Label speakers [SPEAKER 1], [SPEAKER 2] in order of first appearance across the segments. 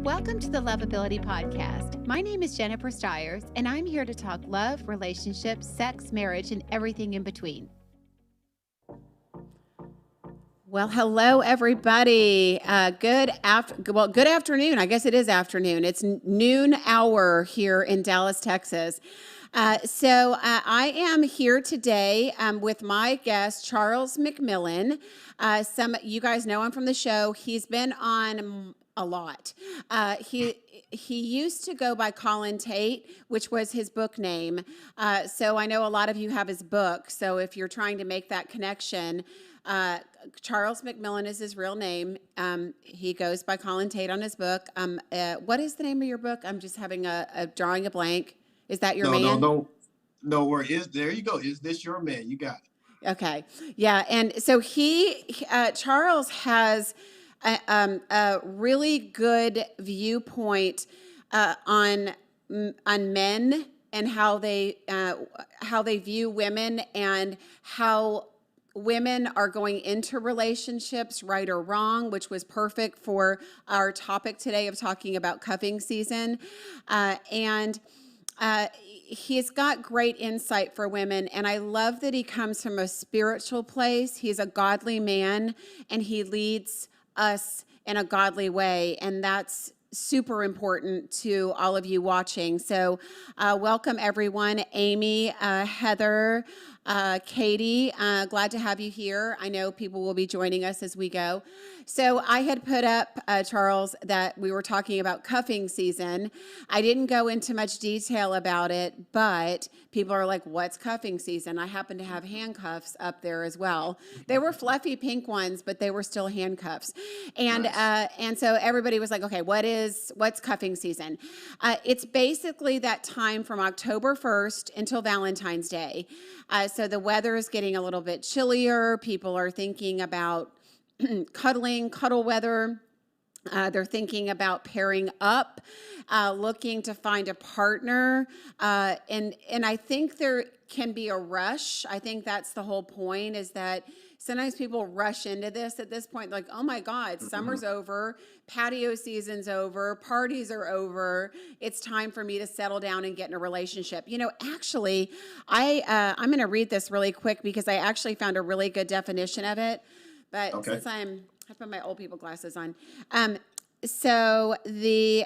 [SPEAKER 1] Welcome to the Loveability Podcast. My name is Jennifer Stiers, and I'm here to talk love, relationships, sex, marriage, and everything in between. Well, hello, everybody. Good afternoon. I guess it is afternoon. It's noon hour here in Dallas, Texas. I am here today with my guest, Charles McMillan. You guys know him from the show. He's been on a lot. He used to go by Colin Tate, which was his book name. So I know a lot of you have his book. So if you're trying to make that connection, Charles McMillan is his real name. He goes by Colin Tate on his book. What is the name of your book? I'm just having drawing a blank. Is that your man?
[SPEAKER 2] No. There you go. Is this your man? You got it.
[SPEAKER 1] Okay. Yeah. And so Charles has a really good viewpoint on men and how they view women and how women are going into relationships, right or wrong, which was perfect for our topic today of talking about cuffing season. He's got great insight for women, and I love that he comes from a spiritual place. He's a godly man, and he leads us in a godly way, and that's super important to all of you watching. So welcome, everyone. Amy, Heather, Katie, glad to have you here. I know people will be joining us as we go. So I had put up, Charles, that we were talking about cuffing season. I didn't go into much detail about it, but people are like, what's cuffing season? I happen to have handcuffs up there as well. They were fluffy pink ones, but they were still handcuffs. And nice. And so everybody was like, okay, what's cuffing season? It's basically that time from October 1st until Valentine's Day. So the weather is getting a little bit chillier. People are thinking about cuddle weather. They're thinking about pairing up, looking to find a partner. And I think there can be a rush. I think that's the whole point, is that sometimes people rush into this at this point, like, oh my God, summer's over, patio season's over, parties are over. It's time for me to settle down and get in a relationship. You know, actually, I'm going to read this really quick because I actually found a really good definition of it. But okay. Since I put my old people glasses on. So the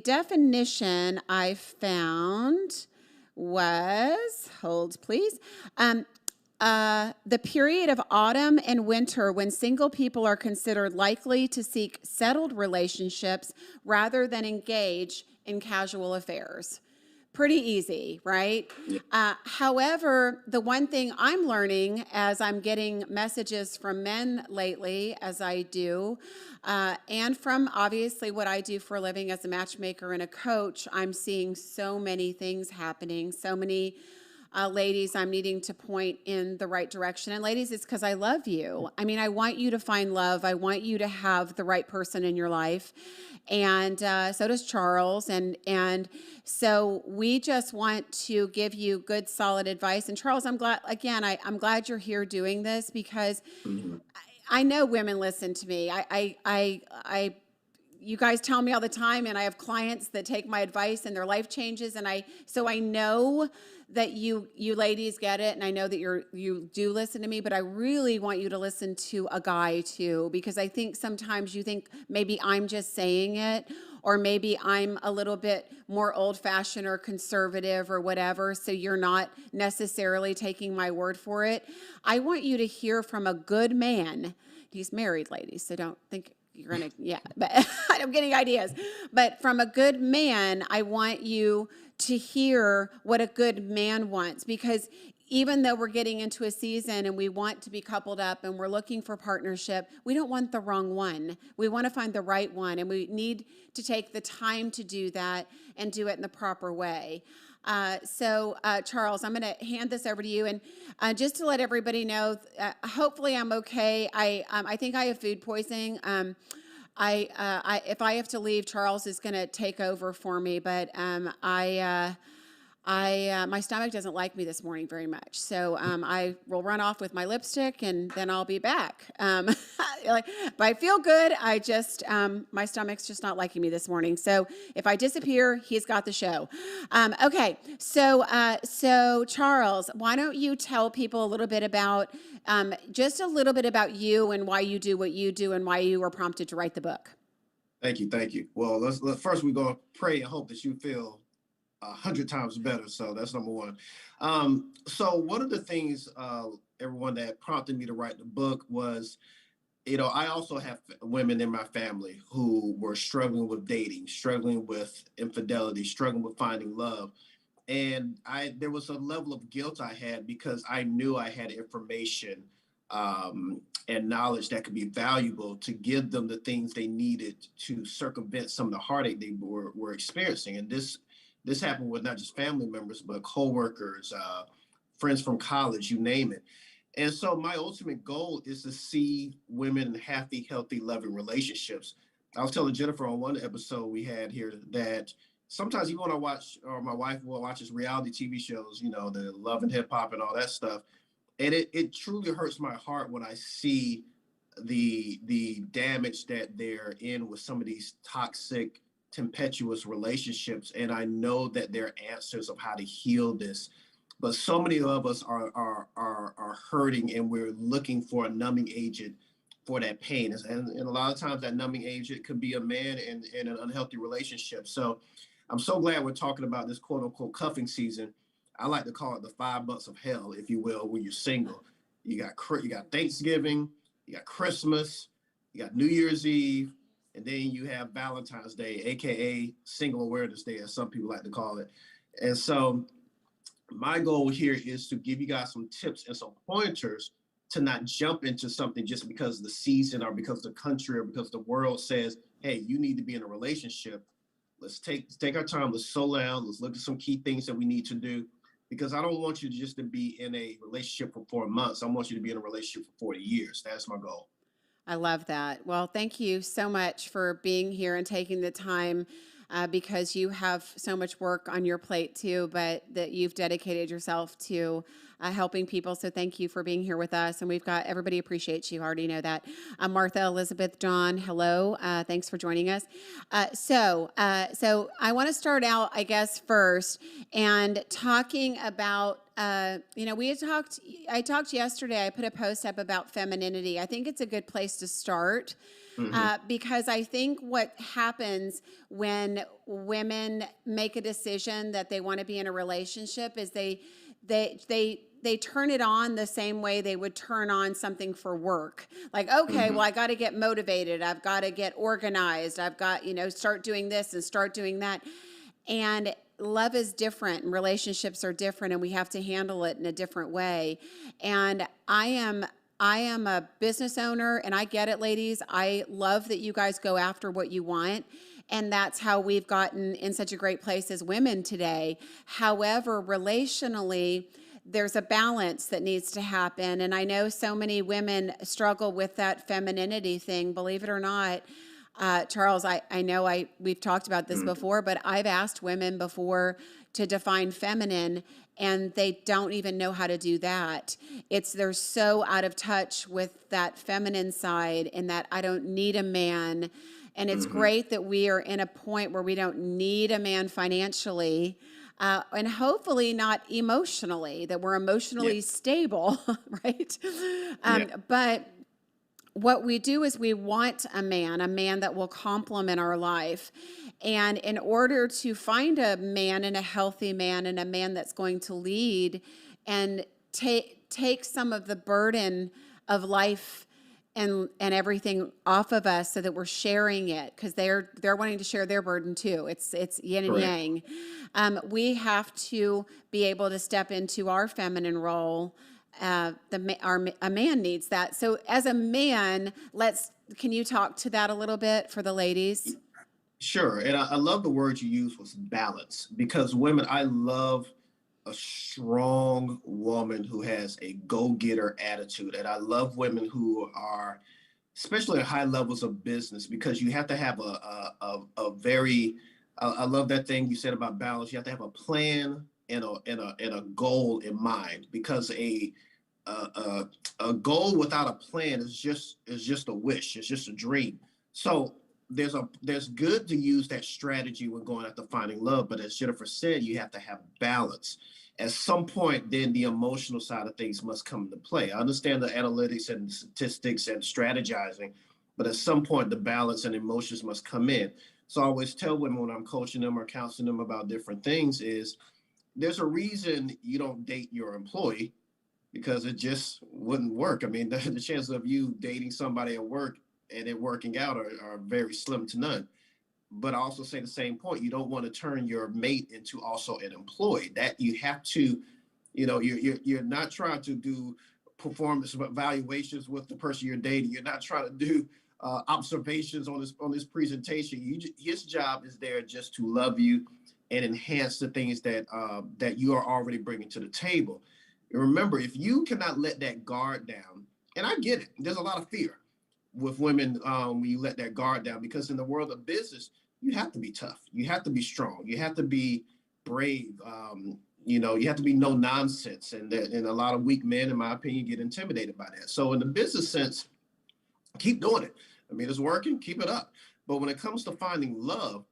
[SPEAKER 1] definition I found was, hold please, the period of autumn and winter when single people are considered likely to seek settled relationships rather than engage in casual affairs. Pretty easy, right? Yeah. However, the one thing I'm learning as I'm getting messages from men lately, as I do, and from obviously what I do for a living as a matchmaker and a coach, I'm seeing so many things happening, so many ladies I'm needing to point in the right direction. And ladies, it's because I love you. I mean, I want you to find love. I want you to have the right person in your life. And so does Charles. And so we just want to give you good, solid advice. And Charles, I'm glad, again, I'm glad you're here doing this because I know women listen to me. You guys tell me all the time, and I have clients that take my advice and their life changes. So I know that you ladies get it, and I know that you do listen to me, but I really want you to listen to a guy too, because I think sometimes you think maybe I'm just saying it, or maybe I'm a little bit more old-fashioned or conservative or whatever, so you're not necessarily taking my word for it. I want you to hear from a good man. He's married, ladies, so don't think you're going to, but I'm getting ideas. But from a good man, I want you to hear what a good man wants, because even though we're getting into a season and we want to be coupled up and we're looking for partnership, we don't want the wrong one. We want to find the right one, and we need to take the time to do that and do it in the proper way. Charles, I'm going to hand this over to you, and just to let everybody know, hopefully I'm okay. I think I have food poisoning. If I have to leave, Charles is going to take over for me, but My stomach doesn't like me this morning very much, so I will run off with my lipstick, and then I'll be back. But I feel good. I just my stomach's just not liking me this morning. So if I disappear, he's got the show. Okay, so Charles, why don't you tell people a little bit about just a little bit about you and why you do what you do and why you were prompted to write the book.
[SPEAKER 2] Thank you, thank you. Well, let's first we're gonna pray and hope that you feel 100 times better. So that's number one. So one of the things, everyone, that prompted me to write the book was, I also have women in my family who were struggling with dating, struggling with infidelity, struggling with finding love. And there was a level of guilt I had because I knew I had information and knowledge that could be valuable to give them the things they needed to circumvent some of the heartache they were experiencing. And this happened with not just family members, but coworkers, friends from college, you name it. And so my ultimate goal is to see women in happy, healthy, loving relationships. I was telling Jennifer on one episode we had here that sometimes even when I watch, or my wife will watch reality TV shows, the love and hip hop and all that stuff. And it truly hurts my heart when I see the damage that they're in with some of these toxic, tempestuous relationships. And I know that there are answers of how to heal this. But so many of us are hurting, and we're looking for a numbing agent for that pain. And a lot of times that numbing agent could be a man in an unhealthy relationship. So I'm so glad we're talking about this quote unquote cuffing season. I like to call it the 5 months of hell, if you will, when you're single. You got Thanksgiving, you got Christmas, you got New Year's Eve, and then you have Valentine's Day, aka Single Awareness Day, as some people like to call it. And so my goal here is to give you guys some tips and some pointers to not jump into something just because the season or because the country or because the world says, hey, you need to be in a relationship. Let's take our time. Let's slow down. Let's look at some key things that we need to do, because I don't want you just to be in a relationship for 4 months. I want you to be in a relationship for 40 years. That's my goal.
[SPEAKER 1] I love that. Well, thank you so much for being here and taking the time, because you have so much work on your plate too, but that you've dedicated yourself to helping people. So thank you for being here with us. And everybody appreciates you. I already know that. Martha, Elizabeth, John, hello. Thanks for joining us. So I want to start out, I guess, first and talking about I talked yesterday, I put a post up about femininity. I think it's a good place to start, because I think what happens when women make a decision that they want to be in a relationship is they turn it on the same way they would turn on something for work. Like, okay, well, I got to get motivated. I've got to get organized. I've got, start doing this and start doing that. And love is different and relationships are different, and we have to handle it in a different way. And I am a business owner, and I get it, ladies. I love that you guys go after what you want. And that's how we've gotten in such a great place as women today. However, relationally, there's a balance that needs to happen. And I know so many women struggle with that femininity thing, believe it or not. Charles, I know we've talked about this before, but I've asked women before to define feminine, and they don't even know how to do that. They're so out of touch with that feminine side, and that I don't need a man. And it's great that we are in a point where we don't need a man financially, and hopefully not emotionally, that we're emotionally stable, right? But what we do is we want a man that will complement our life. And in order to find a man, and a healthy man, and a man that's going to lead and take some of the burden of life and everything off of us, so that we're sharing it, because they're wanting to share their burden too. It's yin and yang. We have to be able to step into our feminine role. A man needs that. So as a man, can you talk to that a little bit for the ladies?
[SPEAKER 2] Sure. And I love the word you used was balance, because women, I love a strong woman who has a go-getter attitude. And I love women who are, especially at high levels of business, because you have to have a very, I love that thing you said about balance. You have to have a plan, and a goal in mind, because a goal without a plan is just a wish. It's just a dream. So there's good to use that strategy when going after finding love, but as Jennifer said, you have to have balance. At some point, then the emotional side of things must come into play. I understand the analytics and statistics and strategizing, but at some point, the balance and emotions must come in. So I always tell women when I'm coaching them or counseling them about different things is there's a reason you don't date your employee, because it just wouldn't work. I mean, the chances of you dating somebody at work and it working out are very slim to none. But I also say the same point. You don't want to turn your mate into also an employee. That you have to, you're not trying to do performance evaluations with the person you're dating. You're not trying to do observations on this presentation. His job is there just to love you and enhance the things that you are already bringing to the table. And remember, if you cannot let that guard down, and I get it, there's a lot of fear with women when you let that guard down, because in the world of business, you have to be tough. You have to be strong. You have to be brave. You have to be no nonsense. And a lot of weak men, in my opinion, get intimidated by that. So in the business sense, keep doing it. I mean, it's working, keep it up. But when it comes to finding love,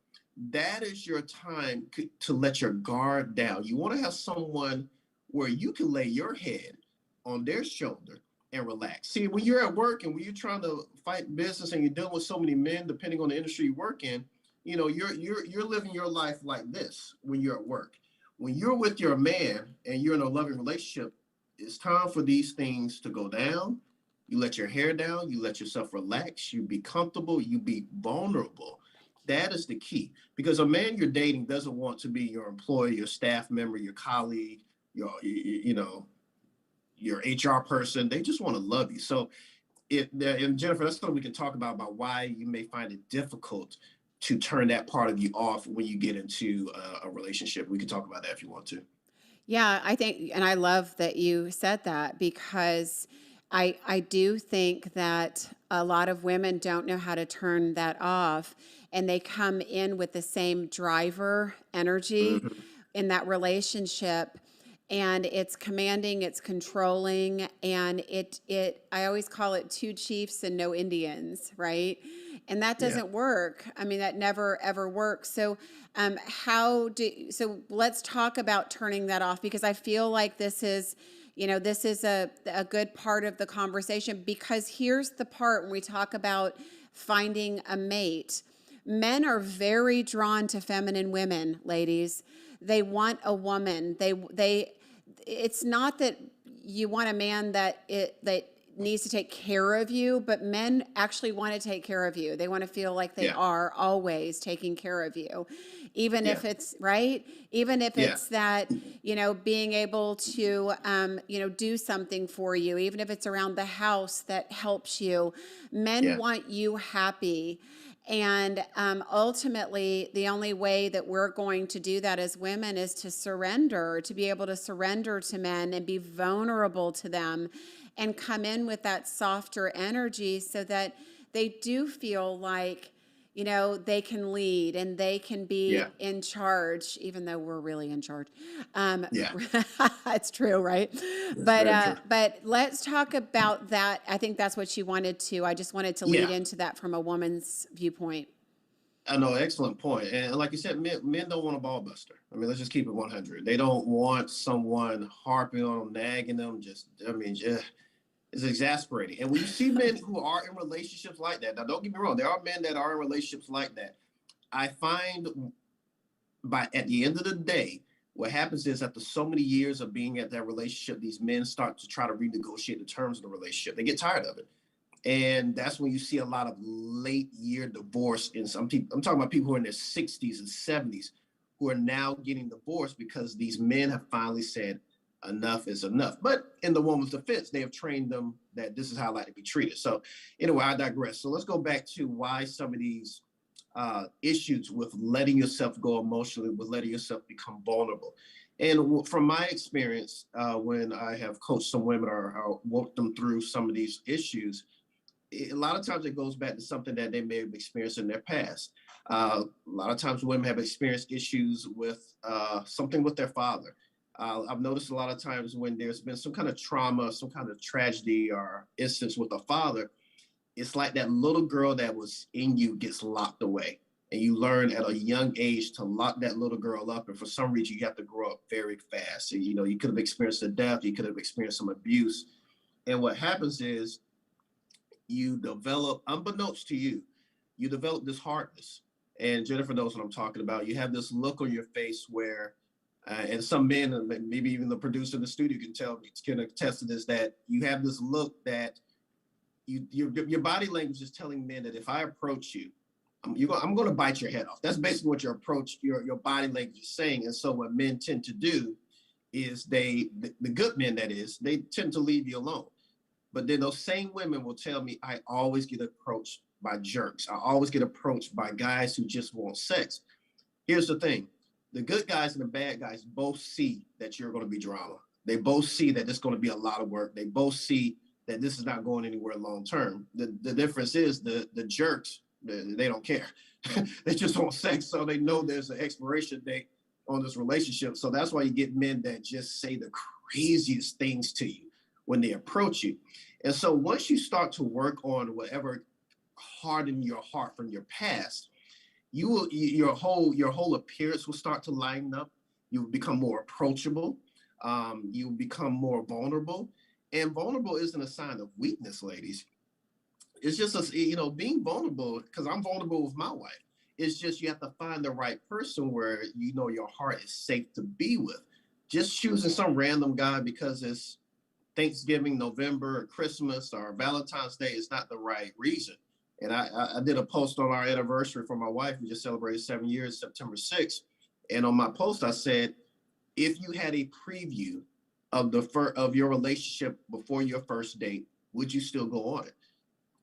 [SPEAKER 2] that is your time to let your guard down. You want to have someone where you can lay your head on their shoulder and relax. See, when you're at work and when you're trying to fight business and you're dealing with so many men, depending on the industry you work in, you're living your life like this when you're at work. When you're with your man and you're in a loving relationship, it's time for these things to go down. You let your hair down, you let yourself relax, you be comfortable, you be vulnerable. That is the key, because a man you're dating doesn't want to be your employee, your staff member, your colleague, your HR person. They just want to love you. So and Jennifer, that's something we can talk about why you may find it difficult to turn that part of you off when you get into a relationship. We can talk about that if you want to.
[SPEAKER 1] Yeah, I think, and I love that you said that, because I do think that a lot of women don't know how to turn that off, and they come in with the same driver energy
[SPEAKER 2] Mm-hmm.
[SPEAKER 1] in that relationship, and it's commanding, it's controlling, and I always call it two chiefs and no Indians, right? And that
[SPEAKER 2] Yeah.
[SPEAKER 1] doesn't work. I mean, that never ever works. So so let's talk about turning that off, because I feel like this is a good part of the conversation, because here's the part when we talk about finding a mate. Men are very drawn to feminine women, ladies. They want a woman. It's not that you want a man that needs to take care of you, but men actually want to take care of you. They want to feel like they
[SPEAKER 2] Yeah.
[SPEAKER 1] are always taking care of you. Even
[SPEAKER 2] Yeah.
[SPEAKER 1] if it's right, even if
[SPEAKER 2] Yeah.
[SPEAKER 1] it's that, being able to, do something for you, even if it's around the house that helps you. Men
[SPEAKER 2] Yeah.
[SPEAKER 1] want you happy. And ultimately, the only way that we're going to do that as women is to surrender, to be able to surrender to men and be vulnerable to them and come in with that softer energy, so that they do feel like, they can lead and they can be
[SPEAKER 2] Yeah.
[SPEAKER 1] in charge, even though we're really in charge.
[SPEAKER 2] Yeah.
[SPEAKER 1] It's true, right?
[SPEAKER 2] That's very true.
[SPEAKER 1] But let's talk about that. I think that's what you wanted to. I just wanted to lead
[SPEAKER 2] Yeah.
[SPEAKER 1] into that from a woman's viewpoint.
[SPEAKER 2] I know, excellent point. And like you said, men don't want a ball buster. I mean, let's just keep it 100. They don't want someone harping on them, nagging them. It's exasperating. And when you see men who are in relationships like that, now don't get me wrong, there are men that are in relationships like that. I find at the end of the day, what happens is after so many years of being at that relationship, these men start to try to renegotiate the terms of the relationship. They get tired of it. And that's when you see a lot of late year divorce in some people. I'm talking about people who are in their 60s and 70s who are now getting divorced because these men have finally said enough is enough. But in the woman's defense, they have trained them that this is how I like to be treated. So anyway, I digress. So let's go back to why some of these issues with letting yourself go emotionally, with letting yourself become vulnerable. And from my experience, when I have coached some women or walked them through some of these issues, a lot of times it goes back to something that they may have experienced in their past. A lot of times women have experienced issues with something with their father. I've noticed a lot of times when there's been some kind of trauma, some kind of tragedy or instance with a father, it's like that little girl that was in you gets locked away. And you learn at a young age to lock that little girl up. And for some reason, you have to grow up very fast. So, you know, you could have experienced a death, you could have experienced some abuse. And what happens is you develop, unbeknownst to you, you develop this hardness. And Jennifer knows what I'm talking about. You have this look on your face where, and some men, and maybe even the producer in the studio can tell me, can attest to this, that you have this look that your body language is telling men that if I approach you, I'm going to bite your head off. That's basically what your body language is saying. And so what men tend to do is the good men, that is, they tend to leave you alone. But then those same women will tell me, I always get approached by jerks. I always get approached by guys who just want sex. Here's the thing. The good guys and the bad guys both see that you're going to be drama. They both see that it's going to be a lot of work. They both see that this is not going anywhere long term. The difference is the jerks, they don't care. They just want sex, so they know there's an expiration date on this relationship. So that's why you get men that just say the craziest things to you when they approach you. And so once you start to work on whatever hardened your heart from your past, your whole appearance will start to lighten up. You will become more approachable. You will become more vulnerable. And vulnerable isn't a sign of weakness, ladies. It's just being vulnerable, because I'm vulnerable with my wife. It's just you have to find the right person where you know your heart is safe to be with. Just choosing some random guy because it's Thanksgiving, November, or Christmas, or Valentine's Day is not the right reason. And I did a post on our anniversary for my wife. We just celebrated 7 years, September 6th. And on my post, I said, if you had a preview of your relationship before your first date, would you still go on it?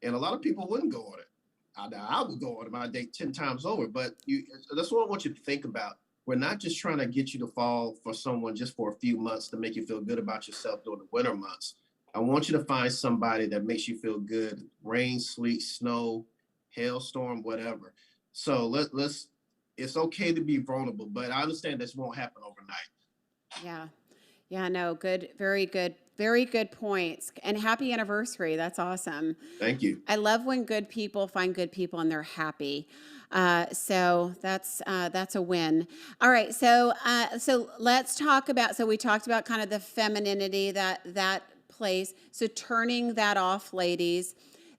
[SPEAKER 2] And a lot of people wouldn't go on it. I would go on my date 10 times over. But that's what I want you to think about. We're not just trying to get you to fall for someone just for a few months to make you feel good about yourself during the winter months. I want you to find somebody that makes you feel good. Rain, sleet, snow, hailstorm, whatever. So let's. It's okay to be vulnerable, but I understand this won't happen overnight.
[SPEAKER 1] Yeah. Yeah, no, good, very good points. And happy anniversary. That's awesome.
[SPEAKER 2] Thank you.
[SPEAKER 1] I love when good people find good people and they're happy. So that's a win. All right, so let's talk about. So we talked about kind of the femininity that plays. So turning that off, ladies.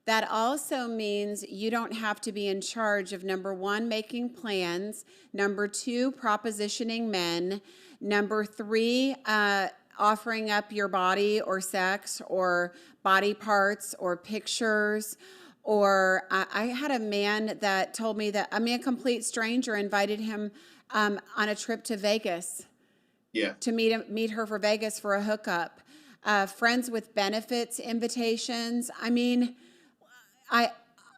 [SPEAKER 1] That also means you don't have to be in charge of, number one, making plans, number two, propositioning men, number three, offering up your body or sex or body parts or pictures. Or I had a man that told me that, a complete stranger invited him on a trip to Vegas.
[SPEAKER 2] Yeah.
[SPEAKER 1] To meet her for Vegas for a hookup. Friends with benefits invitations.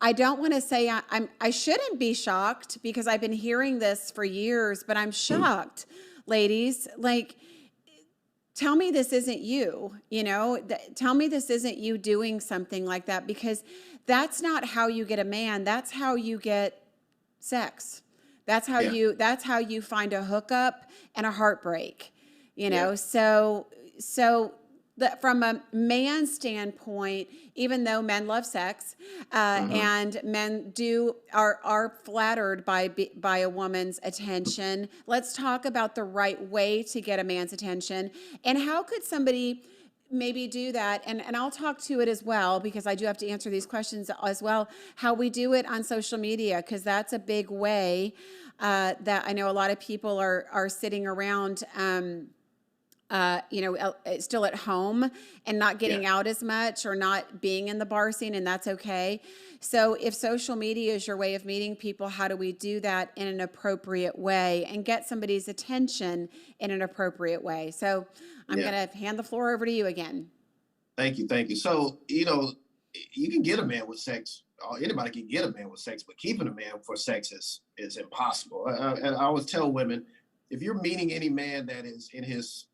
[SPEAKER 1] I don't want to say I shouldn't be shocked, because I've been hearing this for years, but I'm shocked, ladies. Like, tell me this isn't you, tell me this isn't you doing something like that, because that's not how you get a man. That's how you get sex. That's how you find a hookup and a heartbreak, So from a man's standpoint, even though men love sex, and men are flattered by a woman's attention, let's talk about the right way to get a man's attention, and how could somebody maybe do that. And I'll talk to it as well, because I do have to answer these questions as well, how we do it on social media, because that's a big way that I know a lot of people are sitting around still at home and not getting out as much, or not being in the bar scene, and that's okay. So if social media is your way of meeting people, how do we do that in an appropriate way and get somebody's attention in an appropriate way? So I'm going to hand the floor over to you again.
[SPEAKER 2] Thank you. So, you can get a man with sex. Anybody can get a man with sex, but keeping a man for sex is impossible. And I always tell women, if you're meeting any man that is in his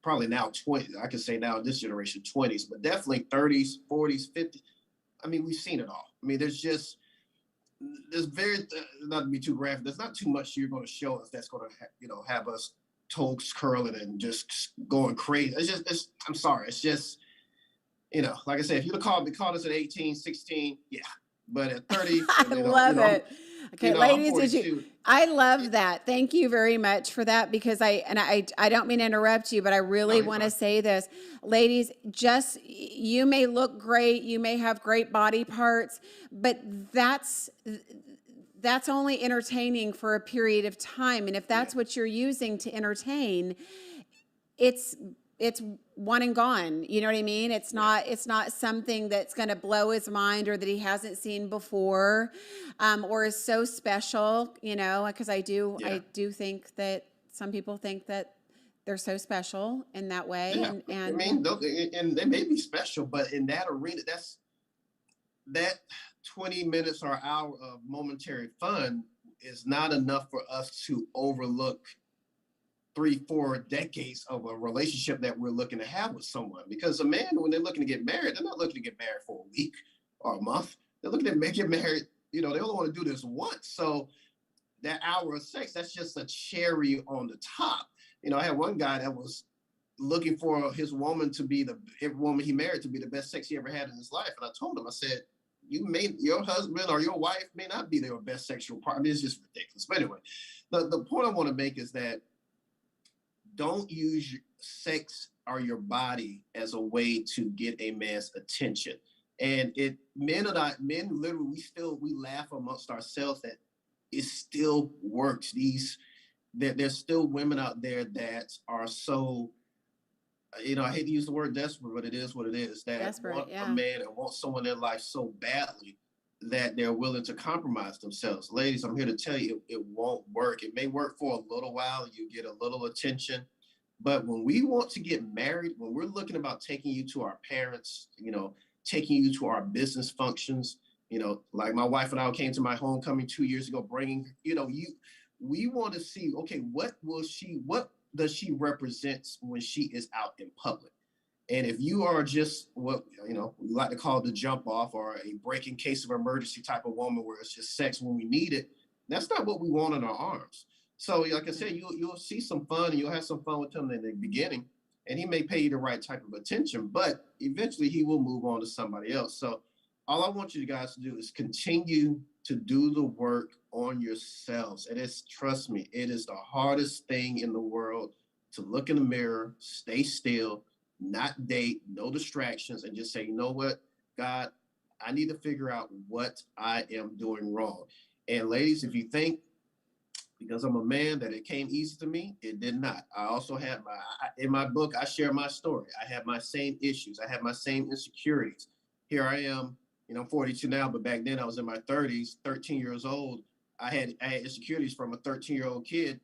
[SPEAKER 2] probably now 20s, I can say now in this generation 20s, but definitely 30s, 40s, 50s. We've seen it all. There's very, not to be too graphic, there's not too much you're going to show us that's going to, have us toes curling and just going crazy. I'm sorry. It's just, like I said, if you'd have called us at 18, 16, yeah. But at 30,
[SPEAKER 1] I
[SPEAKER 2] and
[SPEAKER 1] love it. Okay,
[SPEAKER 2] I'm
[SPEAKER 1] ladies,
[SPEAKER 2] 42.
[SPEAKER 1] I love that. Thank you very much for that, because I don't mean to interrupt you, but I really want to say this. Ladies, you may look great, you may have great body parts, but that's only entertaining for a period of time. And if that's what you're using to entertain, it's one and gone. You know what I mean? It's not something that's going to blow his mind or that he hasn't seen before, or is so special, because I do think that some people think that they're so special in that way.
[SPEAKER 2] Yeah. I mean, and they may be special, but in that arena, that 20 minutes or hour of momentary fun is not enough for us to overlook 3-4 decades of a relationship that we're looking to have with someone. Because a man, when they're looking to get married, they're not looking to get married for a week or a month. They're looking to get married. They only want to do this once. So that hour of sex, that's just a cherry on the top. I had one guy that was looking for his woman to be every woman he married to be the best sex he ever had in his life. And I told him, I said, your husband or your wife may not be their best sexual partner. It's just ridiculous. But anyway, the point I want to make is that don't use sex or your body as a way to get a man's attention. And men literally, we laugh amongst ourselves that it still works. There's still women out there that are so, I hate to use the word desperate, but it is what it is. That want a man and want someone in their life so badly that they're willing to compromise themselves. Ladies, I'm here to tell you, it won't work. It may work for a little while. You get a little attention. But when we want to get married, when we're looking about taking you to our parents, taking you to our business functions, like my wife and I came to my homecoming 2 years ago, we want to see, okay, what does she represent when she is out in public? And if you are just what, we like to call the jump off or a break in case of emergency type of woman where it's just sex when we need it, that's not what we want in our arms. So like I said, you'll see some fun and you'll have some fun with him in the beginning, and he may pay you the right type of attention, but eventually he will move on to somebody else. So all I want you guys to do is continue to do the work on yourselves. And trust me, it is the hardest thing in the world to look in the mirror, stay still, not date, no distractions, and just say, you know what, God, I need to figure out what I am doing wrong. And ladies, if you think because I'm a man that it came easy to me, it did not. I also had in my book, I share my story. I have my same issues. I have my same insecurities. Here I am, I'm 42 now, but back then I was in my 30s, 13 years old. I had insecurities from a 13-year-old kid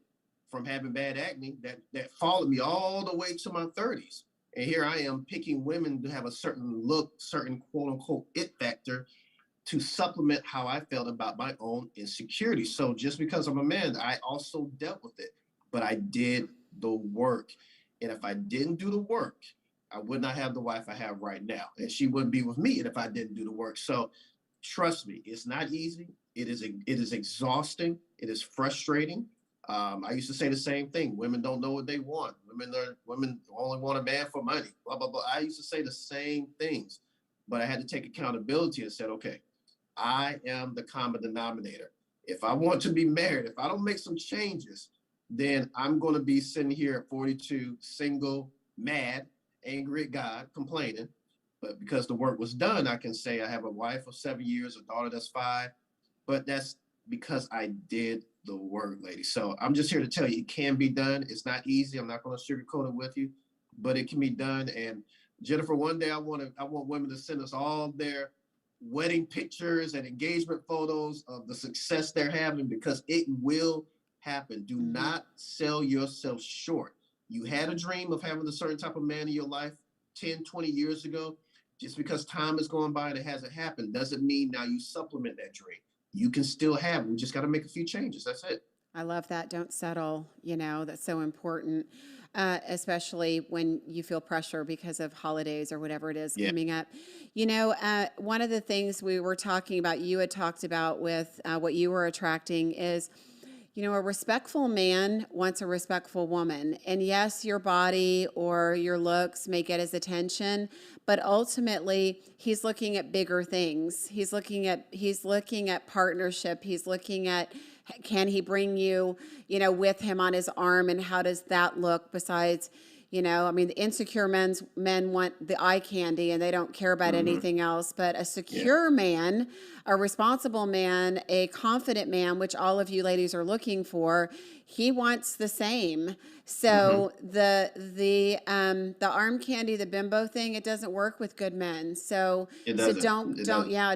[SPEAKER 2] from having bad acne that followed me all the way to my 30s. And here I am picking women to have a certain look, certain quote unquote it factor to supplement how I felt about my own insecurity. So just because I'm a man, I also dealt with it, but I did the work. And if I didn't do the work, I would not have the wife I have right now. And she wouldn't be with me if I didn't do the work. So trust me, it's not easy. It is exhausting. It is frustrating. I used to say the same thing. Women don't know what they want. Women only want a man for money, blah, blah, blah. I used to say the same things, but I had to take accountability and said, okay, I am the common denominator. If I want to be married, if I don't make some changes, then I'm going to be sitting here at 42, single, mad, angry at God, complaining. But because the work was done, I can say I have a wife of 7 years, a daughter that's 5. But that's because I did the work, lady. So I'm just here to tell you, it can be done. It's not easy. I'm not going to sugarcoat it with you, but it can be done. And Jennifer, one day I want women to send us all their wedding pictures and engagement photos of the success they're having, because it will happen. Do not sell yourself short. You had a dream of having a certain type of man in your life 10, 20 years ago. Just because time is going by and it hasn't happened doesn't mean now you supplement that dream. You can still have it. We just got to make a few changes. That's it.
[SPEAKER 1] I love that. Don't settle. That's so important, especially when you feel pressure because of holidays or whatever it is coming up. One of the things we were talking about, you had talked about with what you were attracting is, a respectful man wants a respectful woman. And yes, your body or your looks may get his attention, but ultimately he's looking at bigger things. He's looking at partnership. He's looking at, can he bring you, with him on his arm, and how does that look besides, the insecure men want the eye candy and they don't care about anything else. But a secure man, a responsible man, a confident man, which all of you ladies are looking for, he wants the same. So the arm candy, the bimbo thing, it doesn't work with good men. So
[SPEAKER 2] It
[SPEAKER 1] so
[SPEAKER 2] doesn't.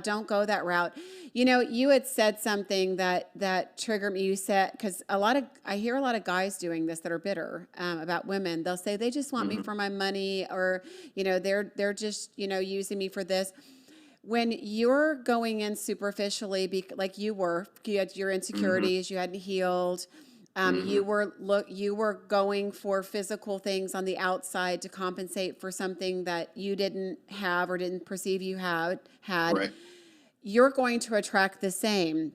[SPEAKER 1] don't go that route. You had said something that triggered me. You said, because I hear a lot of guys doing this that are bitter about women. They'll say they just want me for my money, or they're just using me for this. When you're going in superficially, like you had your insecurities, you hadn't healed. You were going for physical things on the outside to compensate for something that you didn't have or didn't perceive you had.
[SPEAKER 2] Right.
[SPEAKER 1] You're going to attract the same.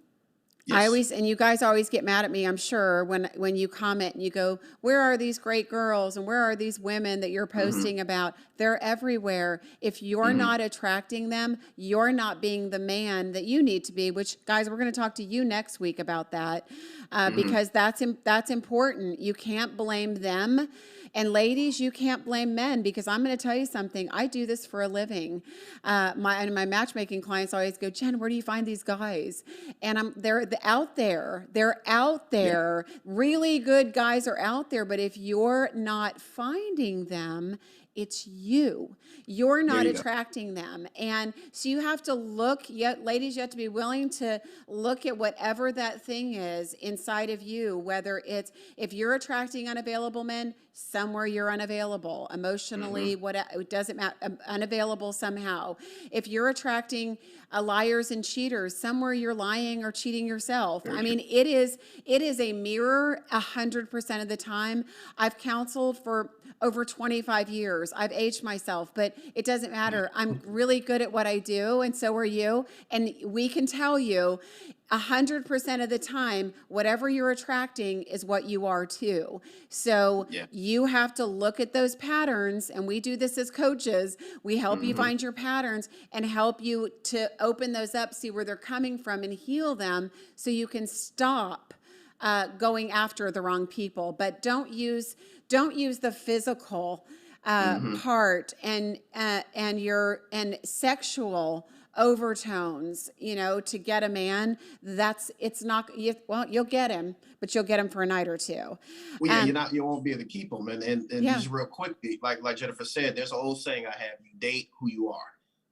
[SPEAKER 2] Yes.
[SPEAKER 1] And you guys always get mad at me, I'm sure, when you comment and you go, where are these great girls and where are these women that you're posting about? They're everywhere. If you're not attracting them, you're not being the man that you need to be, which, guys, we're going to talk to you next week about that, because that's important. You can't blame them. And ladies, you can't blame men, because I'm going to tell you something. I do this for a living. My matchmaking clients always go, Jen, where do you find these guys? And they're out there. They're out there. Yeah. Really good guys are out there. But if you're not finding them, it's you. You're not attracting them. And so you have to look, ladies, you have to be willing to look at whatever that thing is inside of you, whether it's, if you're attracting unavailable men, somewhere you're unavailable emotionally, it doesn't matter, unavailable somehow. If you're attracting liars and cheaters, somewhere you're lying or cheating yourself. I mean, it is a mirror 100% of the time. I've counseled for over 25 years. I've aged myself, but it doesn't matter. I'm really good at what I do, and so are you. And we can tell you 100% of the time, whatever you're attracting is what you are too. So you have to look at those patterns, and we do this as coaches. We help you find your patterns and help you to open those up, see where they're coming from, and heal them so you can stop going after the wrong people. But don't use the physical part and sexual overtones, to get a man. You'll get him, but you'll get him for a night or two.
[SPEAKER 2] Well, you won't be able to keep them. And just real quickly, like Jennifer said, there's an old saying I have: you date who you are.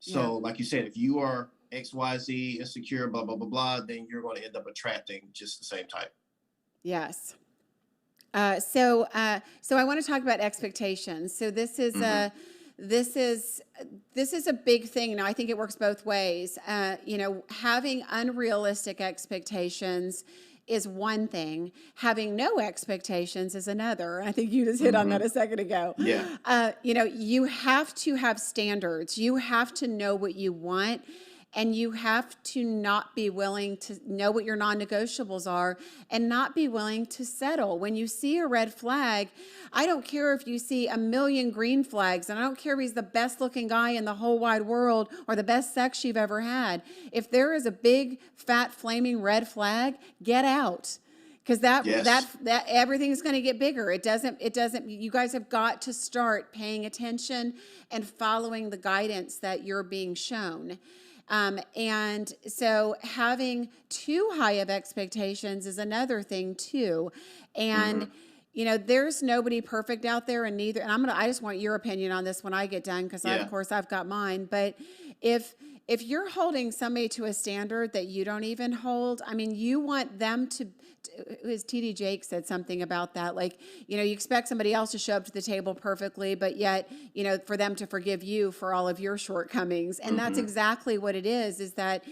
[SPEAKER 2] So like you said, if you are XYZ, insecure, blah, blah, blah, blah, then you're going to end up attracting just the same type.
[SPEAKER 1] Yes. So I want to talk about expectations. So this is a big thing. Now, I think it works both ways. Having unrealistic expectations is one thing. Having no expectations is another. I think you just hit on that a second ago.
[SPEAKER 2] Yeah.
[SPEAKER 1] You have to have standards. You have to know what you want. And you have to not be willing to know what your non-negotiables are and not be willing to settle. When you see a red flag, I don't care if you see a million green flags, and I don't care if he's the best looking guy in the whole wide world or the best sex you've ever had. If there is a big, fat, flaming red flag, get out. Because that everything is going to get bigger. It doesn't, you guys have got to start paying attention and following the guidance that you're being shown. And so having too high of expectations is another thing too. And, there's nobody perfect out there, and I just want your opinion on this when I get done, because of course I've got mine. But if you're holding somebody to a standard that you don't even hold, I mean, you want them to, as TD Jake said something about that, like, you expect somebody else to show up to the table perfectly, but yet, for them to forgive you for all of your shortcomings. And that's exactly what it is that,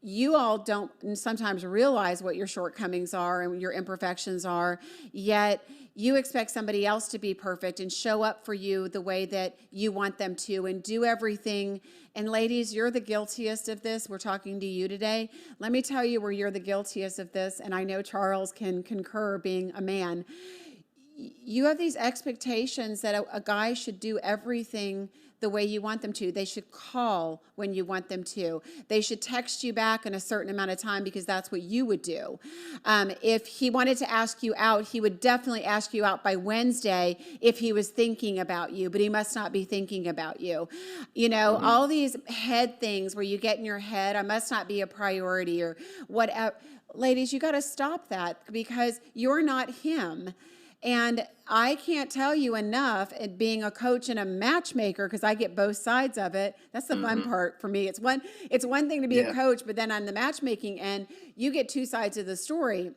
[SPEAKER 1] you all don't sometimes realize what your shortcomings are and your imperfections are, yet you expect somebody else to be perfect and show up for you the way that you want them to and do everything. And ladies, you're the guiltiest of this. We're talking to you today. Let me tell you where you're the guiltiest of this. And I know Charles can concur, being a man. You have these expectations that a guy should do everything the way you want them to. They should call when you want them to. They should text you back in a certain amount of time because that's what you would do. If he wanted to ask you out, he would definitely ask you out by Wednesday if he was thinking about you, but he must not be thinking about you. You know, all these head things where you get in your head, I must not be a priority or whatever. Ladies, you got to stop that because you're not him. And I can't tell you enough at being a coach and a matchmaker, because I get both sides of it. That's the fun part for me. It's one thing to be a coach, but then on the matchmaking end, you get two sides of the story.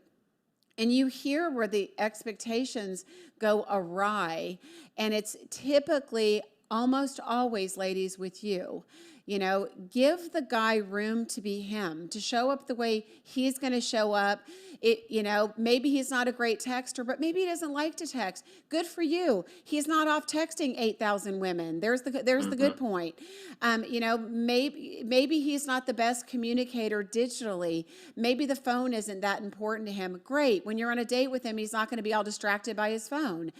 [SPEAKER 1] And you hear where the expectations go awry. And it's typically almost always, ladies, with you. You know, give the guy room to be him, to show up the way he's going to show up. You know, maybe he's not a great texter, but maybe he doesn't like to text. Good for you. He's not off texting 8,000 women. There's the good point. You know, maybe he's not the best communicator digitally. Maybe the phone isn't that important to him. Great. When you're on a date with him, he's not going to be all distracted by his phone.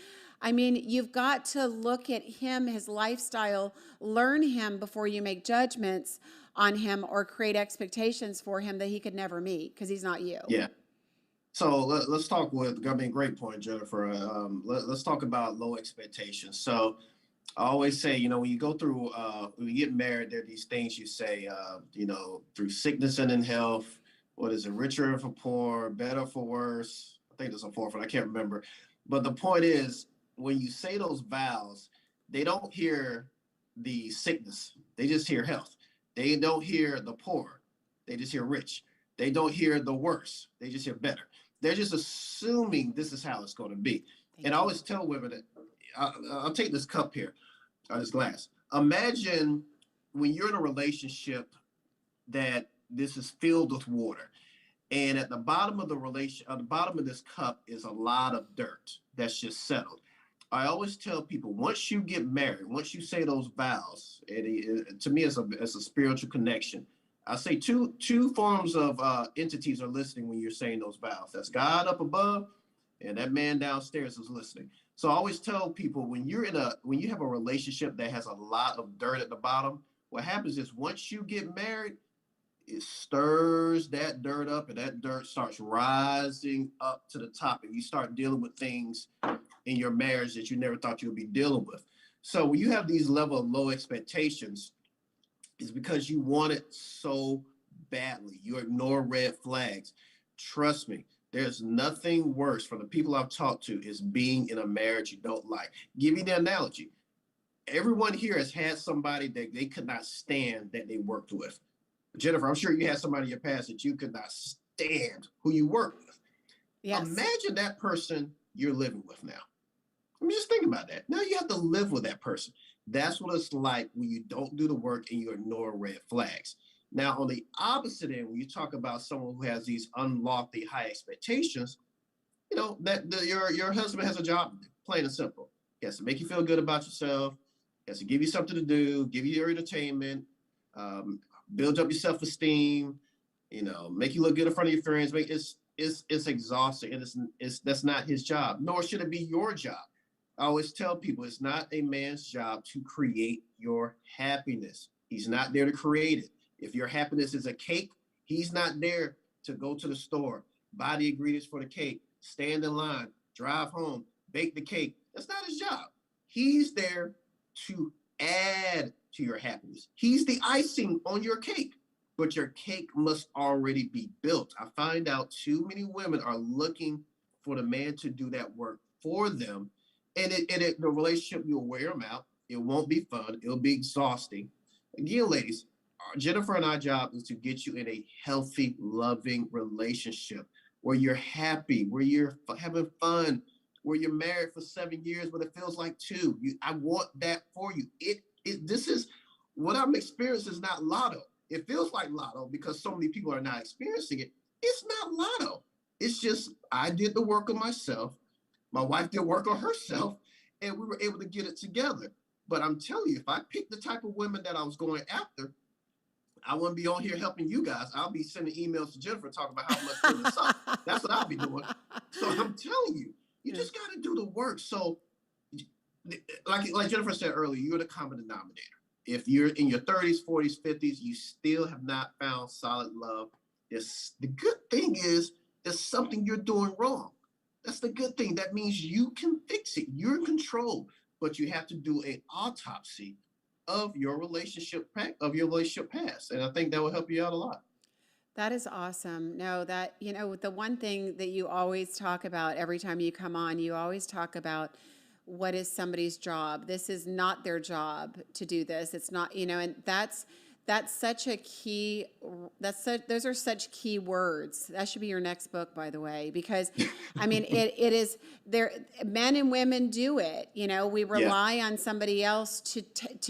[SPEAKER 1] I mean, you've got to look at him, his lifestyle, learn him before you make judgments on him or create expectations for him that he could never meet because he's not you.
[SPEAKER 2] Yeah. So let's talk I mean, great point, Jennifer. Let's talk about low expectations. So I always say, you know, when you go through, when you get married, there are these things you say, you know, through sickness and in health. What is it? Richer for poor, better for worse. I think there's a fourth one. I can't remember. But the point is, when you say those vows, they don't hear the sickness. They just hear health. They don't hear the poor. They just hear rich. They don't hear the worse. They just hear better. They're just assuming this is how it's going to be. And I always tell women that I'll take this cup here, or this glass. Imagine when you're in a relationship that this is filled with water. And at the bottom of the bottom of this cup is a lot of dirt that's just settled. I always tell people, once you get married, once you say those vows, to me, it's a spiritual connection. I say two forms of entities are listening when you're saying those vows. That's God up above, and that man downstairs is listening. So I always tell people, when you have a relationship that has a lot of dirt at the bottom, what happens is once you get married, it stirs that dirt up, and that dirt starts rising up to the top, and you start dealing with things in your marriage that you never thought you would be dealing with. So when you have these level of low expectations, it's because you want it so badly. You ignore red flags. Trust me, there's nothing worse for the people I've talked to is being in a marriage you don't like. Give you the analogy. Everyone here has had somebody that they could not stand that they worked with. Jennifer, I'm sure you had somebody in your past that you could not stand who you worked with. Yes. Imagine that person you're living with now. I mean, just think about that. Now you have to live with that person. That's what it's like when you don't do the work and you ignore red flags. Now, on the opposite end, when you talk about someone who has these unlofty high expectations, you know, that your husband has a job to do, plain and simple. He has to make you feel good about yourself. He has to give you something to do, give you your entertainment, build up your self-esteem, you know, make you look good in front of your friends. It's exhausting, and that's not his job, nor should it be your job. I always tell people it's not a man's job to create your happiness. He's not there to create it. If your happiness is a cake, he's not there to go to the store, buy the ingredients for the cake, stand in line, drive home, bake the cake. That's not his job. He's there to add to your happiness. He's the icing on your cake, but your cake must already be built. I find out too many women are looking for the man to do that work for them. And the relationship, you'll wear them out. It won't be fun. It'll be exhausting. Again, ladies, Jennifer and our job is to get you in a healthy, loving relationship where you're happy, where you're having fun, where you're married for 7 years, but it feels like 2. I want that for you. This is what I'm experiencing is not lotto. It feels like lotto because so many people are not experiencing it. It's not lotto. It's just I did the work of myself. My wife did work on herself, and we were able to get it together. But I'm telling you, if I picked the type of women that I was going after, I wouldn't be on here helping you guys. I'll be sending emails to Jennifer talking about how much women suck. That's what I'll be doing. So I'm telling you, you just got to do the work. So, like Jennifer said earlier, you're the common denominator. If you're in your 30s, 40s, 50s, you still have not found solid love. The good thing is, there's something you're doing wrong. That's the good thing. That means you can fix it. You're in control, but you have to do an autopsy of your relationship past, and I think that will help you out a lot.
[SPEAKER 1] That is awesome. No, that, the one thing that you always talk about every time you come on, you always talk about what is somebody's job. This is not their job to do this. It's not, and that's such a key, those are such key words. That should be your next book, by the way, because I mean, it is there. Men and women do it. We rely on somebody else to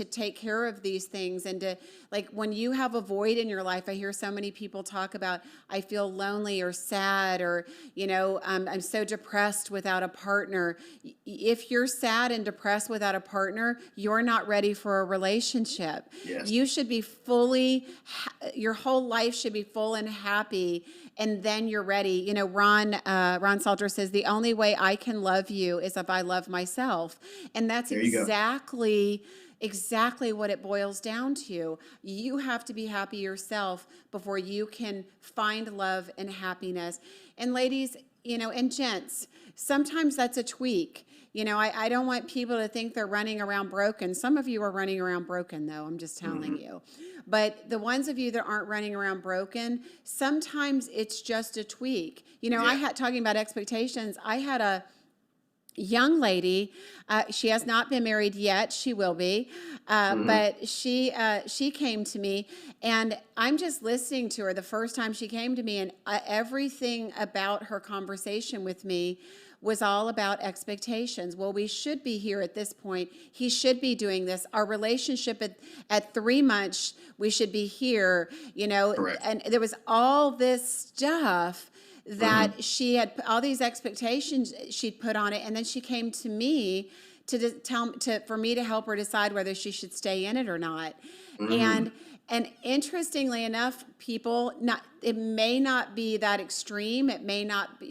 [SPEAKER 1] take care of these things, and to, like, when you have a void in your life, I hear so many people talk about, I feel lonely or sad, or, I'm so depressed without a partner. If you're sad and depressed without a partner, you're not ready for a relationship.
[SPEAKER 2] Yes.
[SPEAKER 1] You should be your whole life should be full and happy, and then you're ready. Ron Salter says, the only way I can love you is if I love myself. And that's exactly what it boils down to. You have to be happy yourself before you can find love and happiness. And ladies, and gents, sometimes that's a tweak. I don't want people to think they're running around broken. Some of you are running around broken, though. I'm just telling you. But the ones of you that aren't running around broken, sometimes it's just a tweak. Talking about expectations, I had a young lady. She has not been married yet. She will be. But she came to me, and I'm just listening to her the first time she came to me, and everything about her conversation with me was all about expectations. Well, we should be here at this point. He should be doing this. Our relationship at 3 months, we should be here,
[SPEAKER 2] Correct.
[SPEAKER 1] And there was all this stuff that she had, all these expectations she'd put on it. And then she came to me for me to help her decide whether she should stay in it or not. And interestingly enough, it may not be that extreme. It may not be,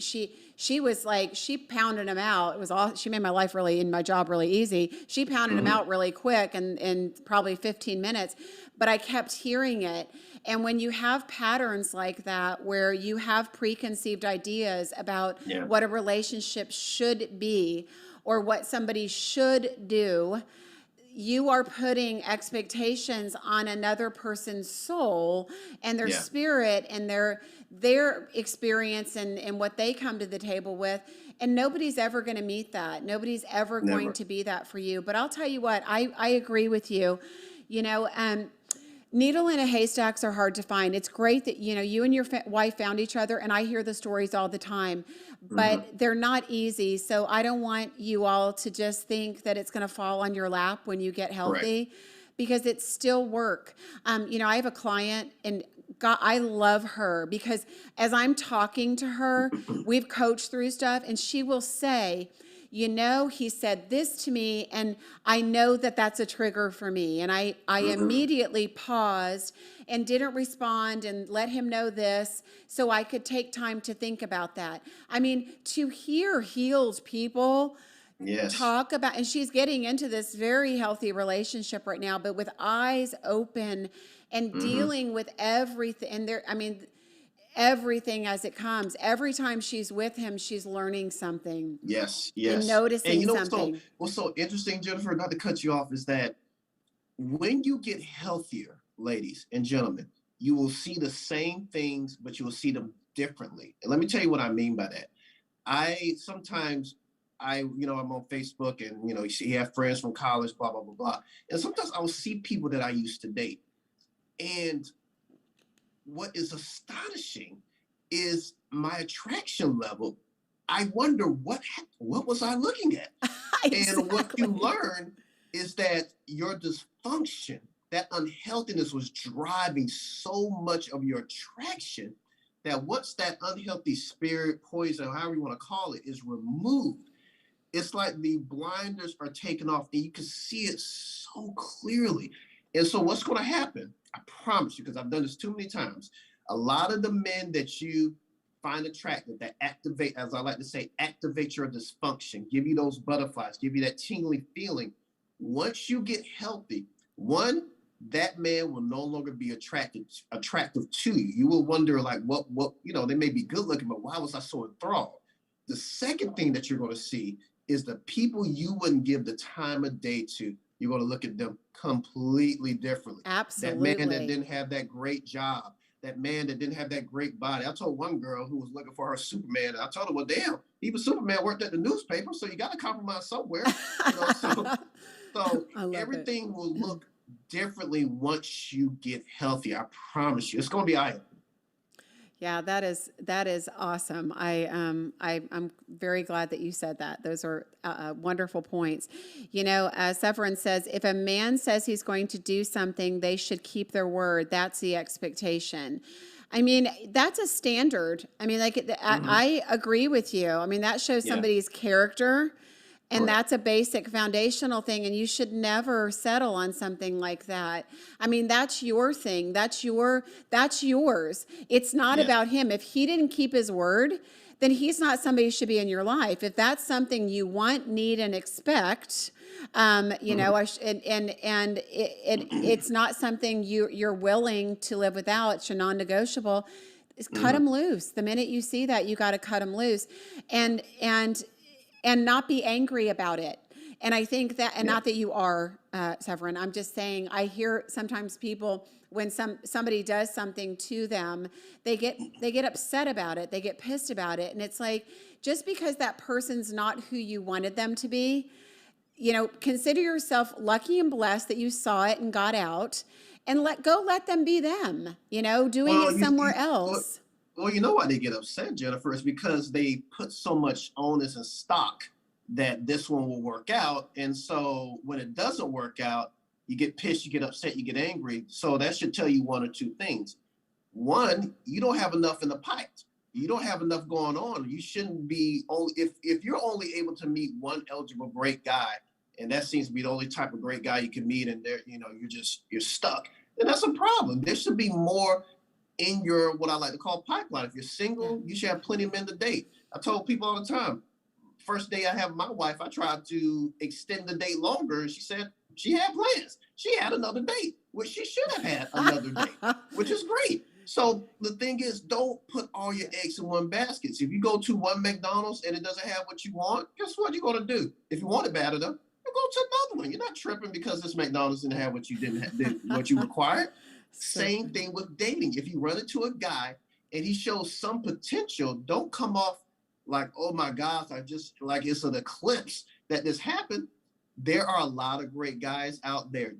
[SPEAKER 1] she was like, she pounded them out. It was all, she made my life and my job really easy. She pounded them out really quick, and in probably 15 minutes, but I kept hearing it. And when you have patterns like that, where you have preconceived ideas about what a relationship should be or what somebody should do, you are putting expectations on another person's soul and their spirit and their experience and what they come to the table with. And nobody's ever going to meet that. Nobody's ever going to be that for you. But I'll tell you what, I agree with you. Needle in a haystacks are hard to find. It's great that, you and your wife found each other, and I hear the stories all the time, but they're not easy. So I don't want you all to just think that it's going to fall on your lap when you get healthy, because it's still work. I have a client, and God, I love her, because as I'm talking to her, we've coached through stuff, and she will say, he said this to me, and I know that that's a trigger for me. And I immediately paused and didn't respond and let him know this, so I could take time to think about that. I mean, to hear healed people talk about, and she's getting into this very healthy relationship right now, but with eyes open and dealing with everything. And everything as it comes. Every time she's with him, she's learning something.
[SPEAKER 2] Yes.
[SPEAKER 1] And noticing something.
[SPEAKER 2] What's so interesting, Jennifer, not to cut you off, is that when you get healthier, ladies and gentlemen, you will see the same things, but you will see them differently. And let me tell you what I mean by that. I'm on Facebook, and, you have friends from college, blah, blah, blah, blah. And sometimes I will see people that I used to date. And what is astonishing is my attraction level. I wonder what was I looking at?
[SPEAKER 1] Exactly.
[SPEAKER 2] And what you learn is that your dysfunction, that unhealthiness, was driving so much of your attraction, that once that unhealthy spirit, poison, or however you want to call it, is removed, It's like the blinders are taken off and you can see it so clearly. And so what's going to happen? I promise you, because I've done this too many times. A lot of the men that you find attractive, that activate, as I like to say, activate your dysfunction, give you those butterflies, give you that tingling feeling. Once you get healthy, one, that man will no longer be attractive to you. You will wonder, like, what, they may be good looking, but why was I so enthralled? The second thing that you're going to see is the people you wouldn't give the time of day to. You're going to look at them completely differently.
[SPEAKER 1] Absolutely.
[SPEAKER 2] That man that didn't have that great job, that man that didn't have that great body. I told one girl who was looking for her Superman, I told her, well, damn, even Superman worked at the newspaper, so you got to compromise somewhere. So everything will look differently once you get healthy. I promise you, it's going to be all right.
[SPEAKER 1] Yeah, that is awesome. I'm very glad that you said that. Those are wonderful points. Severin says, if a man says he's going to do something, they should keep their word. That's the expectation. I mean, that's a standard. I mean, I agree with you. I mean, that shows somebody's character. And that's a basic foundational thing, and you should never settle on something like that. I mean, that's your thing. That's yours. It's not about him. If he didn't keep his word, then he's not somebody who should be in your life. If that's something you want, need, and expect, it's not something you're willing to live without. It's a non-negotiable. Cut him loose. The minute you see that, you got to cut him loose, and not be angry about it. And I think that, and not that you are, Severin, I'm just saying, I hear sometimes people, when somebody does something to them, they get upset about it. They get pissed about it. And it's like, just because that person's not who you wanted them to be, consider yourself lucky and blessed that you saw it and got out, and let them be them, doing it somewhere else.
[SPEAKER 2] Well, you know why they get upset, Jennifer, is because they put so much onus and stock that this one will work out. And so when it doesn't work out, you get pissed, you get upset, you get angry. So that should tell you one or two things. One, you don't have enough in the pipe. You don't have enough going on. You shouldn't be only, if you're only able to meet one eligible great guy, and that seems to be the only type of great guy you can meet, and there, you're stuck, then that's a problem. There should be more in your, what I like to call, pipeline. If you're single, you should have plenty of men to date. I told people all the time, first day I have my wife, I tried to extend the date longer. And she said she had plans. She had another date, which she should have had another date, which is great. So the thing is, don't put all your eggs in one basket. So if you go to one McDonald's and it doesn't have what you want, guess what you're going to do? If you want it bad enough, you go to another one. You're not tripping because this McDonald's didn't have what you didn't have, what you required. Same thing with dating. If you run into a guy and he shows some potential, don't come off like, oh my gosh, I just, like it's an eclipse that this happened. There are a lot of great guys out there.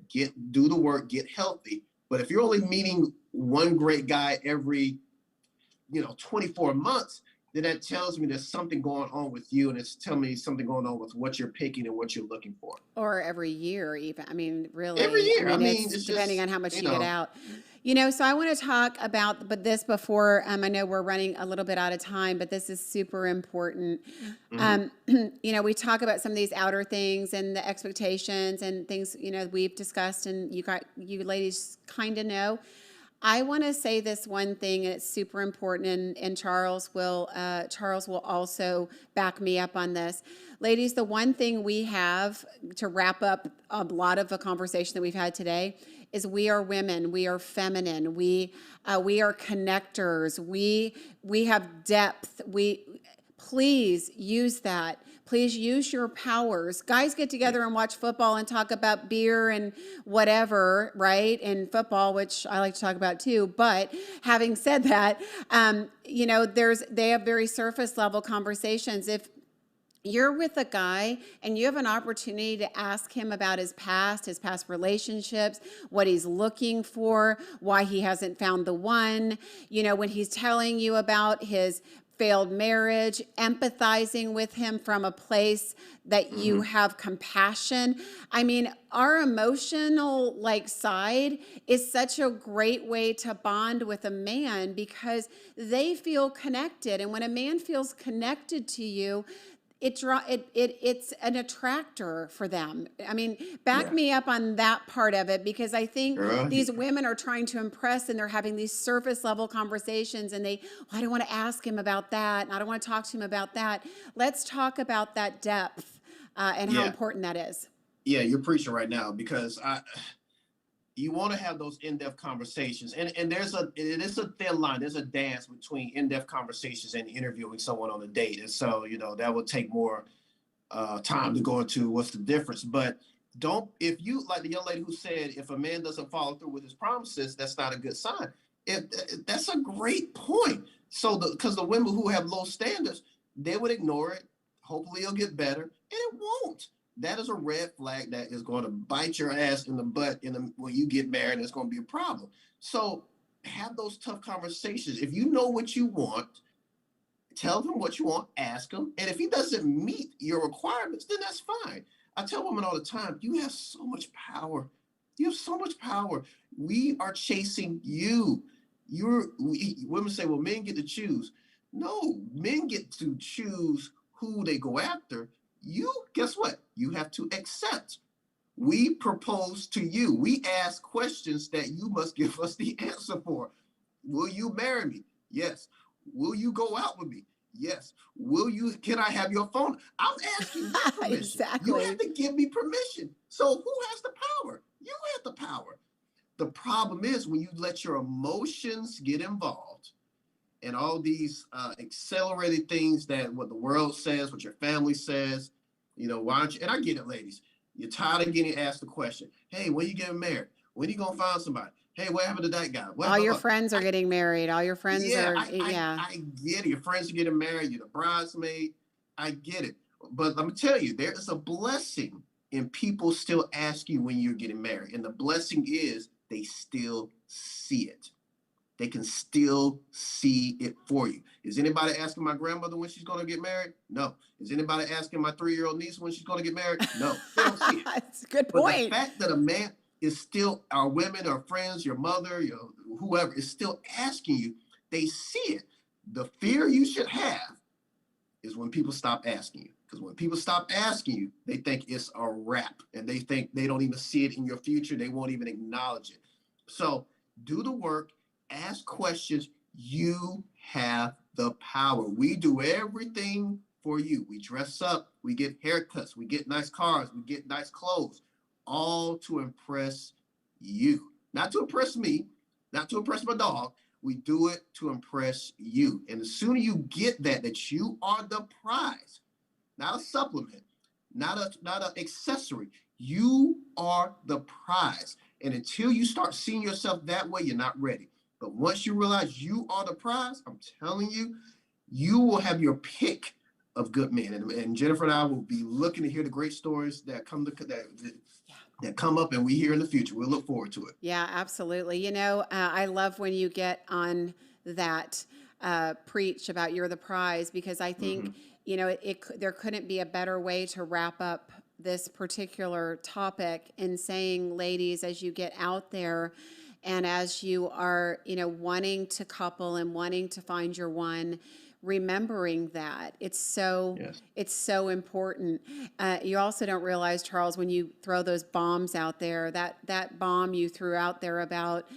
[SPEAKER 2] Do the work, get healthy. But if you're only meeting one great guy every, 24 months, then that tells me there's something going on with you, and it's telling me something going on with what you're picking and what you're looking for.
[SPEAKER 1] Or every year, even. I mean, really.
[SPEAKER 2] Every year.
[SPEAKER 1] It's depending on how much you get out. So I want to talk about this before, I know we're running a little bit out of time, but this is super important. We talk about some of these outer things and the expectations and things, we've discussed, and you ladies kind of know. I want to say this one thing, and it's super important, and Charles will also back me up on this. Ladies, the one thing we have to wrap up a lot of the conversation that we've had today is we are women, we are feminine, we are connectors, we have depth. Please use that. Please use your powers. Guys get together and watch football and talk about beer and whatever, right? And football, which I like to talk about too. But having said that, they have very surface level conversations. If you're with a guy and you have an opportunity to ask him about his past relationships, what he's looking for, why he hasn't found the one, when he's telling you about his failed marriage, empathizing with him from a place that you have compassion. I mean, our emotional side is such a great way to bond with a man because they feel connected. And when a man feels connected to you, it's an attractor for them. I mean, back
[SPEAKER 2] Yeah.
[SPEAKER 1] me up on that part of it, because I think
[SPEAKER 2] Girl,
[SPEAKER 1] these women are trying to impress and they're having these surface level conversations, and I don't want to ask him about that, and I don't want to talk to him about that. Let's talk about that depth and how
[SPEAKER 2] yeah.
[SPEAKER 1] important that is.
[SPEAKER 2] Yeah, you're preaching right now, because you want to have those in-depth conversations, and it is a thin line. There's a dance between in-depth conversations and interviewing someone on a date, and so that would take more time to go into what's the difference. But don't, if you, like the young lady who said, if a man doesn't follow through with his promises, that's not a good sign. That's a great point. So because the women who have low standards, they would ignore it. Hopefully it'll get better, and it won't. That is a red flag that is going to bite your ass in the butt when you get married. It's going to be a problem. So have those tough conversations. If you know what you want, tell him what you want, ask him. And if he doesn't meet your requirements, then that's fine. I tell women all the time, you have so much power. You have so much power. We are chasing you. Women say, well, men get to choose. No, men get to choose who they go after. You, guess what? You have to accept. We propose to you. We ask questions that you must give us the answer for. Will you marry me? Yes. Will you go out with me? Yes. Can I have your phone? I'm asking you permission.
[SPEAKER 1] Exactly.
[SPEAKER 2] You have to give me permission. So who has the power? You have the power. The problem is when you let your emotions get involved and all these accelerated things, that what the world says, what your family says, why aren't you? And I get it, ladies. You're tired of getting asked the question, hey, when you getting married? When you going to find somebody? Hey, what happened to that guy?
[SPEAKER 1] All your friends are getting married. All your friends are,
[SPEAKER 2] I get it. Your friends are getting married. You're the bridesmaid. I get it. But let me tell you, there is a blessing in people still ask you when you're getting married. And the blessing is they still see it. They can still see it for you. Is anybody asking my grandmother when she's going to get married? No. Is anybody asking my 3-year-old niece when she's going to get married? No. They don't see it.
[SPEAKER 1] That's a good point.
[SPEAKER 2] But the fact that a man is still, our women, our friends, your mother, whoever is still asking you, they see it. The fear you should have is when people stop asking you. Because when people stop asking you, they think it's a wrap, and they think they don't even see it in your future. They won't even acknowledge it. So do the work, ask questions. You have the power. We do everything for you. We dress up, we get haircuts, we get nice cars, we get nice clothes, all to impress you. Not to impress me, not to impress my dog. We do it to impress you. And the sooner you get that you are the prize, not a supplement, not an accessory. You are the prize. And until you start seeing yourself that way, you're not ready. But once you realize you are the prize, I'm telling you, you will have your pick of good men. And Jennifer and I will be looking to hear the great stories that come that come up, and we hear in the future. We'll look forward to it.
[SPEAKER 1] Yeah, absolutely. I love when you get on that preach about you're the prize, because I think, there couldn't be a better way to wrap up this particular topic in saying, ladies, as you get out there and as you are, wanting to couple and wanting to find your one, remembering that it's so important. You also don't realize, Charles, when you throw those bombs out there, that bomb you threw out there about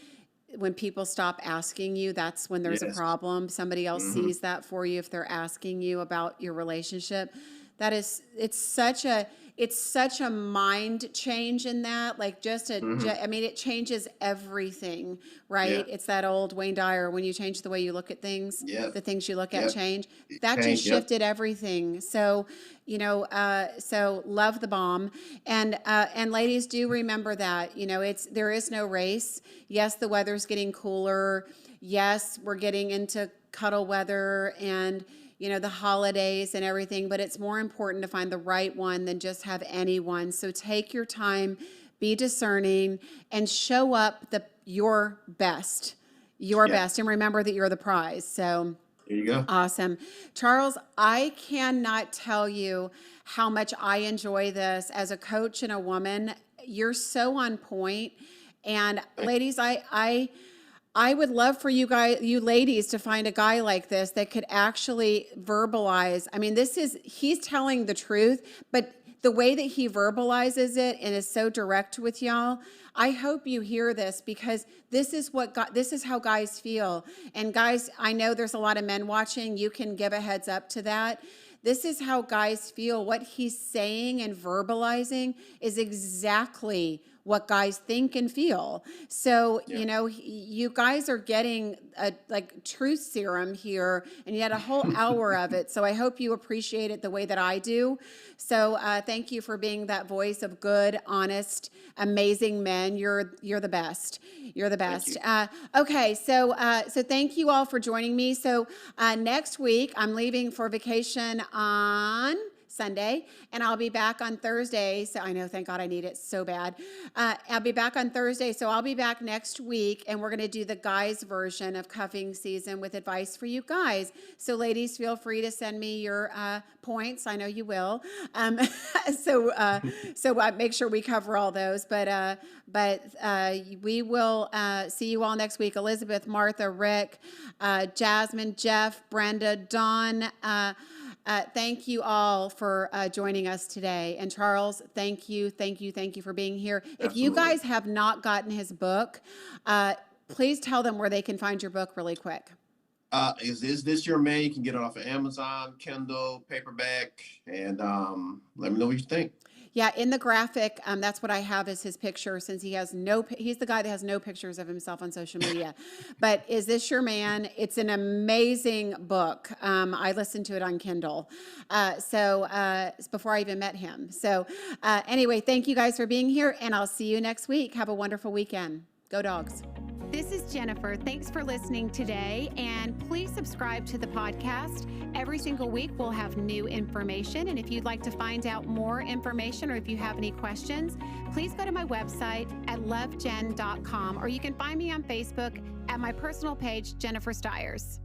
[SPEAKER 1] when people stop asking you, that's when there's a problem. Somebody else sees that for you if they're asking you about your relationship. It's such a mind change in that, like it changes everything, right? Yeah. It's that old Wayne Dyer, when you change the way you look at things, the things you look at change. That just shifted everything. So, so love the bomb. And ladies, do remember that, there is no race. Yes, the weather's getting cooler. Yes, we're getting into cuddle weather and the holidays and everything, but it's more important to find the right one than just have anyone. So take your time, be discerning, and show up your best, and remember that you're the prize. So
[SPEAKER 2] there you go.
[SPEAKER 1] Awesome. Charles, I cannot tell you how much I enjoy this as a coach and a woman. You're so on point. And ladies, I would love for you guys, you ladies, to find a guy like this that could actually verbalize. I mean, he's telling the truth, but the way that he verbalizes it and is so direct with y'all, I hope you hear this, because this is how guys feel. And guys, I know there's a lot of men watching. You can give a heads up to that. This is how guys feel. What he's saying and verbalizing is exactly what guys think and feel. So, you know, you guys are getting a truth serum here, and you had a whole hour of it. So I hope you appreciate it the way that I do. So thank you for being that voice of good, honest, amazing men. You're the best. You're the best. Okay, so thank you all for joining me. So next week I'm leaving for vacation on Sunday, and I'll be back on Thursday. So I know, thank God, I need it so bad. I'll be back on Thursday, so I'll be back next week, and we're going to do the guys version of cuffing season with advice for you guys. So ladies, feel free to send me your points. I know you will. So make sure we cover all those. But we will see you all next week. Elizabeth, Martha, Rick, Jasmine, Jeff, Brenda, Dawn. Thank you all for joining us today. And Charles, thank you for being here.
[SPEAKER 2] Absolutely.
[SPEAKER 1] If you guys have not gotten his book, please tell them where they can find your book really quick.
[SPEAKER 2] Is This Your Man? You can get it off of Amazon, Kindle, paperback, and let me know what you think.
[SPEAKER 1] Yeah, in the graphic, that's what I have as his picture, since he's the guy that has no pictures of himself on social media. But Is This Your Man? It's an amazing book. I listened to it on Kindle. It's before I even met him. So anyway, thank you guys for being here, and I'll see you next week. Have a wonderful weekend. Go Dogs. This is Jennifer. Thanks for listening today, and please subscribe to the podcast. Every single week we'll have new information, and if you'd like to find out more information or if you have any questions, please go to my website at lovejen.com, or you can find me on Facebook at my personal page, Jennifer Stiers.